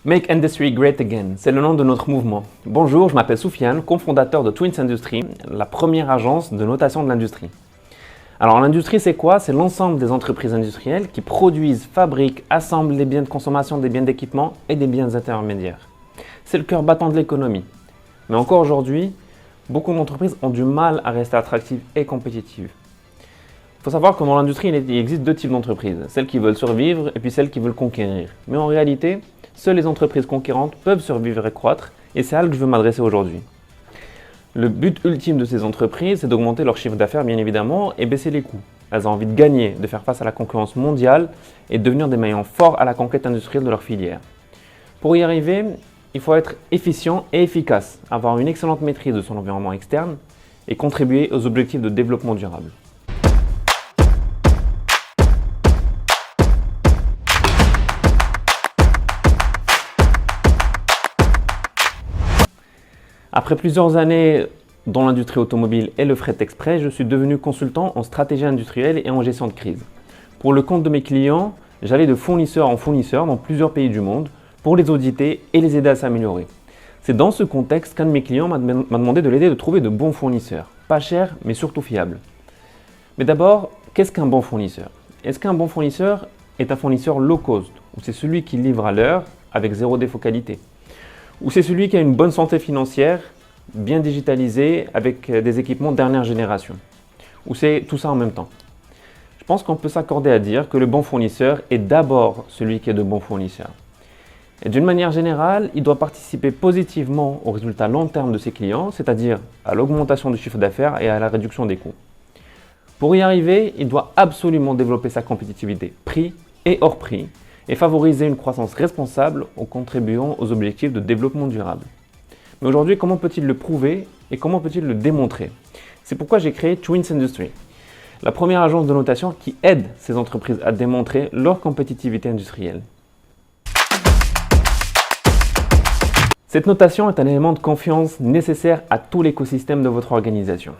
Make Industry Great Again, c'est le nom de notre mouvement. Bonjour, je m'appelle Soufiane, cofondateur de Twins Industry, la première agence de notation de l'industrie. Alors l'industrie c'est quoi? C'est l'ensemble des entreprises industrielles qui produisent, fabriquent, assemblent des biens de consommation, des biens d'équipement et des biens intermédiaires. C'est le cœur battant de l'économie. Mais encore aujourd'hui, beaucoup d'entreprises ont du mal à rester attractives et compétitives. Il faut savoir que dans l'industrie, il existe deux types d'entreprises, celles qui veulent survivre et puis celles qui veulent conquérir. Mais en réalité, seules les entreprises conquérantes peuvent survivre et croître, et c'est à elles que je veux m'adresser aujourd'hui. Le but ultime de ces entreprises, c'est d'augmenter leur chiffre d'affaires bien évidemment et baisser les coûts. Elles ont envie de gagner, de faire face à la concurrence mondiale et de devenir des maillons forts à la conquête industrielle de leur filière. Pour y arriver, il faut être efficient et efficace, avoir une excellente maîtrise de son environnement externe et contribuer aux objectifs de développement durable. Après plusieurs années dans l'industrie automobile et le fret express, je suis devenu consultant en stratégie industrielle et en gestion de crise. Pour le compte de mes clients, j'allais de fournisseur en fournisseur dans plusieurs pays du monde pour les auditer et les aider à s'améliorer. C'est dans ce contexte qu'un de mes clients m'a demandé de l'aider à trouver de bons fournisseurs, pas chers mais surtout fiables. Mais d'abord, qu'est-ce qu'un bon fournisseur? Est-ce qu'un bon fournisseur est un fournisseur low cost, ou c'est celui qui livre à l'heure avec zéro défaut qualité? Ou c'est celui qui a une bonne santé financière, bien digitalisé, avec des équipements dernière génération? Ou c'est tout ça en même temps? Je pense qu'on peut s'accorder à dire que le bon fournisseur est d'abord celui qui est de bons fournisseurs. Et d'une manière générale, il doit participer positivement aux résultats long terme de ses clients, c'est-à-dire à l'augmentation du chiffre d'affaires et à la réduction des coûts. Pour y arriver, il doit absolument développer sa compétitivité prix et hors prix, et favoriser une croissance responsable en contribuant aux objectifs de développement durable. Mais aujourd'hui, comment peut-il le prouver et comment peut-il le démontrer? C'est pourquoi j'ai créé Twins Industry, la première agence de notation qui aide ces entreprises à démontrer leur compétitivité industrielle. Cette notation est un élément de confiance nécessaire à tout l'écosystème de votre organisation.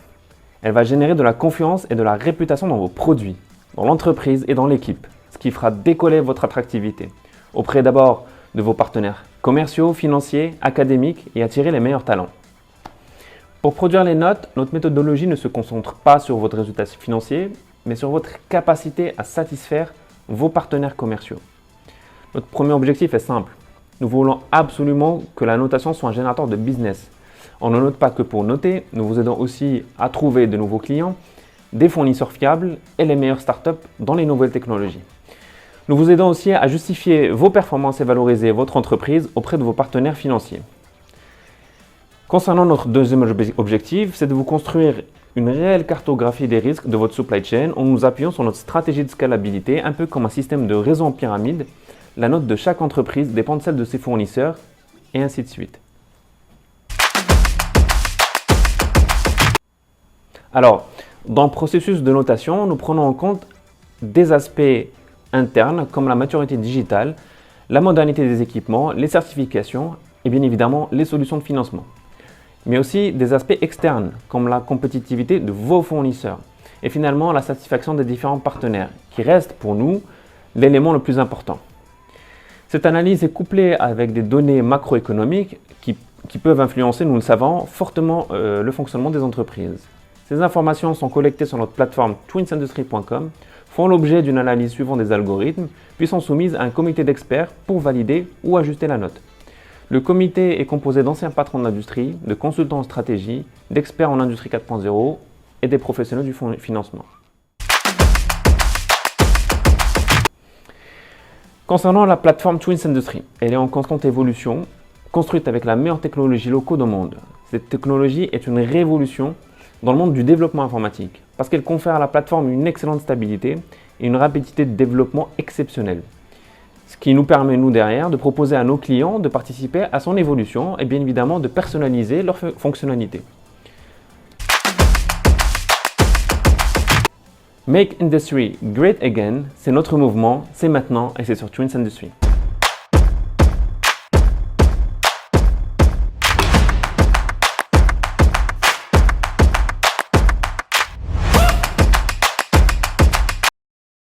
Elle va générer de la confiance et de la réputation dans vos produits, dans l'entreprise et dans l'équipe, ce qui fera décoller votre attractivité auprès d'abord de vos partenaires commerciaux, financiers, académiques et attirer les meilleurs talents. Pour produire les notes, notre méthodologie ne se concentre pas sur votre résultat financier, mais sur votre capacité à satisfaire vos partenaires commerciaux. Notre premier objectif est simple. Nous voulons absolument que la notation soit un générateur de business. On ne note pas que pour noter, nous vous aidons aussi à trouver de nouveaux clients, des fournisseurs fiables et les meilleures startups dans les nouvelles technologies. Nous vous aidons aussi à justifier vos performances et valoriser votre entreprise auprès de vos partenaires financiers. Concernant notre deuxième objectif, c'est de vous construire une réelle cartographie des risques de votre supply chain en nous appuyant sur notre stratégie de scalabilité, un peu comme un système de réseau en pyramide. La note de chaque entreprise dépend de celle de ses fournisseurs et ainsi de suite. Alors, dans le processus de notation, nous prenons en compte des aspects internes comme la maturité digitale, la modernité des équipements, les certifications et bien évidemment les solutions de financement. Mais aussi des aspects externes comme la compétitivité de vos fournisseurs et finalement la satisfaction des différents partenaires qui reste pour nous l'élément le plus important. Cette analyse est couplée avec des données macroéconomiques qui peuvent influencer, nous le savons, fortement le fonctionnement des entreprises. Ces informations sont collectées sur notre plateforme twinsindustry.com, font l'objet d'une analyse suivant des algorithmes, puis sont soumises à un comité d'experts pour valider ou ajuster la note. Le comité est composé d'anciens patrons de l'industrie, de consultants en stratégie, d'experts en industrie 4.0 et des professionnels du financement. Concernant la plateforme Twins Industry, elle est en constante évolution, construite avec la meilleure technologie locale au monde. Cette technologie est une révolution dans le monde du développement informatique, parce qu'elle confère à la plateforme une excellente stabilité et une rapidité de développement exceptionnelle. Ce qui nous permet, nous derrière, de proposer à nos clients de participer à son évolution et bien évidemment de personnaliser leurs fonctionnalités. Make Industry Great Again, c'est notre mouvement, c'est maintenant et c'est sur Twins Industry.